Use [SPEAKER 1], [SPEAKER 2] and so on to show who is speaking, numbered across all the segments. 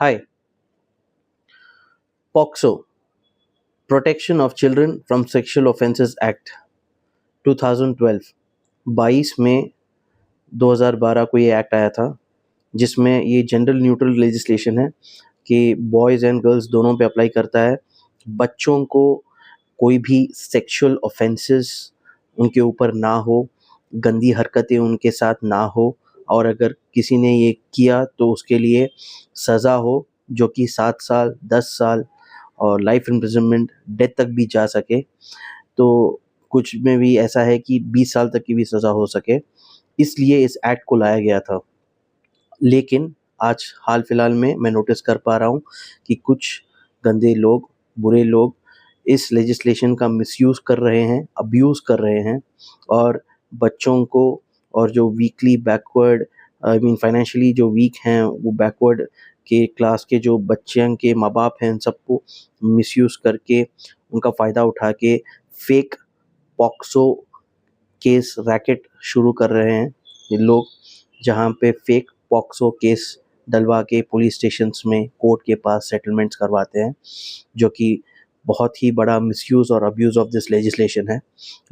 [SPEAKER 1] Hi, POCSO, Protection of Children from Sexual Offences Act 2012, 22 मई 2012 को ये act आया था, जिसमें ये जनरल न्यूट्रल लेजिस्लेशन है कि बॉयज़ एंड गर्ल्स दोनों पे अप्लाई करता है। बच्चों को कोई भी सेक्सुअल ऑफेंसेस उनके ऊपर ना हो, गंदी हरकतें उनके साथ ना हो, और अगर किसी ने ये किया तो उसके लिए सज़ा हो, जो कि 7 साल, 10 साल और लाइफ इम्प्रिजनमेंट, डेथ तक भी जा सके। तो कुछ में भी ऐसा है कि 20 साल तक की भी सज़ा हो सके, इसलिए इस एक्ट को लाया गया था। लेकिन आज हाल फिलहाल में मैं नोटिस कर पा रहा हूँ कि कुछ गंदे लोग, बुरे लोग इस लेजिस्लेशन का मिसयूज़ कर रहे हैं, अब्यूज़ कर रहे हैं, और बच्चों को और जो weekly backward, I mean financially जो वीक हैं, वो बैकवर्ड के क्लास के जो बच्चों के माँ-बाप हैं, इन सबको मिसयूज़ करके, उनका फ़ायदा उठा के फेक पॉक्सो केस रैकेट शुरू कर रहे हैं ये लोग, जहाँ पे फेक पॉक्सो केस डलवा के पुलिस स्टेशंस में कोर्ट के पास सेटलमेंट्स करवाते हैं, जो कि बहुत ही बड़ा मिसयूज़ और अब्यूज़ ऑफ दिस लेजिस्लेशन है।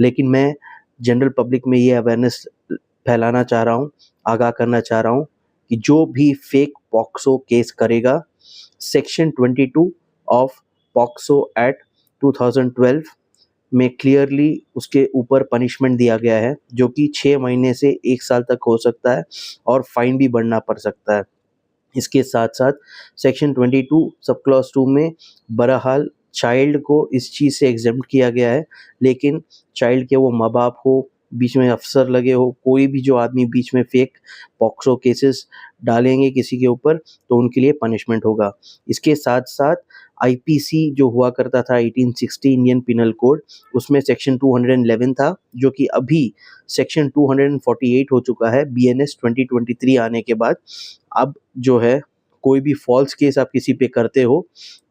[SPEAKER 1] लेकिन मैं जनरल पब्लिक में ये अवेयरनेस फैलाना चाह रहा हूँ, आगाह करना चाह रहा हूँ कि जो भी फेक पॉक्सो केस करेगा, सेक्शन 22 ऑफ पॉक्सो एक्ट 2012 में क्लियरली उसके ऊपर पनिशमेंट दिया गया है, जो कि 6 महीने से 1 साल तक हो सकता है और फाइन भी बढ़ना पड़ सकता है। इसके साथ-साथ सेक्शन 22 सब क्लॉज़ 2 में बहरहाल चाइल्ड को इस चीज़ से एग्ज़ेम्प्ट किया गया है, लेकिन चाइल्ड के वो माँ-बाप हो, बीच में अफ़सर लगे हो, कोई भी जो आदमी बीच में फ़ेक पॉक्सो केसेस डालेंगे किसी के ऊपर, तो उनके लिए पनिशमेंट होगा। इसके साथ-साथ आईपीसी जो हुआ करता था 1860 इंडियन पिनल कोड, उसमें सेक्शन 211 था, जो कि अभी सेक्शन 248 हो चुका है बीएनएस 2023 आने के बाद। अब जो है, कोई भी फ़ॉल्स केस आप किसी पे करते हो,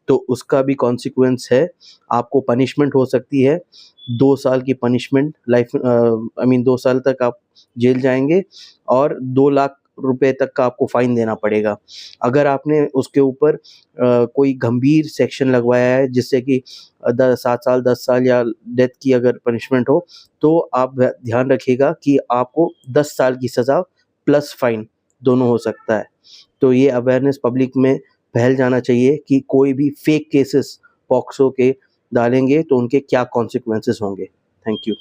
[SPEAKER 1] तो उसका भी कॉन्सिक्वेंस है, आपको पनिशमेंट हो सकती है। 2 साल की पनिशमेंट, लाइफ आई मीन 2 साल तक आप जेल जाएँगे और 2 लाख रुपए तक का आपको फ़ाइन देना पड़ेगा। अगर आपने उसके ऊपर कोई गंभीर सेक्शन लगवाया है, जिससे कि 7 साल, 10 साल या डेथ की अगर पनिशमेंट हो, तो आप ध्यान रखिएगा कि आपको 10 साल की सज़ा प्लस फ़ाइन दोनों हो सकता है। तो ये अवेयरनेस पब्लिक में फैल जाना चाहिए कि कोई भी फेक केसेस पॉक्सो के डालेंगे तो उनके क्या कॉन्सिक्वेंसेस होंगे। Thank you.